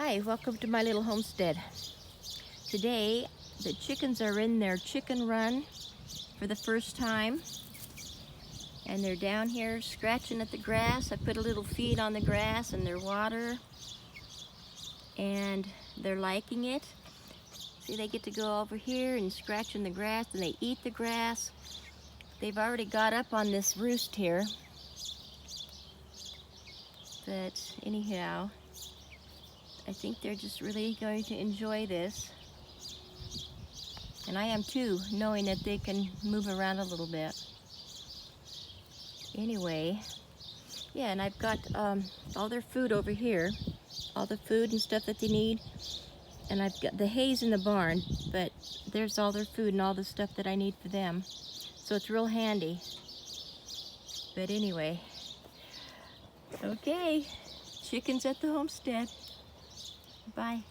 Hi, welcome to my little homestead. Today, the chickens are in their chicken run for the first time. And they're down here scratching at the grass. I put a little feed on the grass and their water. And they're liking it. See, they get to go over here and scratch in the grass and they eat the grass. They've already got up on this roost here. But anyhow, I think they're just really going to enjoy this. And I am too, knowing that they can move around a little bit. Anyway, yeah, and I've got all their food over here, all the food and stuff that they need. And I've got the hay's in the barn, but there's all their food and all the stuff that I need for them. So it's real handy. But anyway, okay, chickens at the homestead. Bye.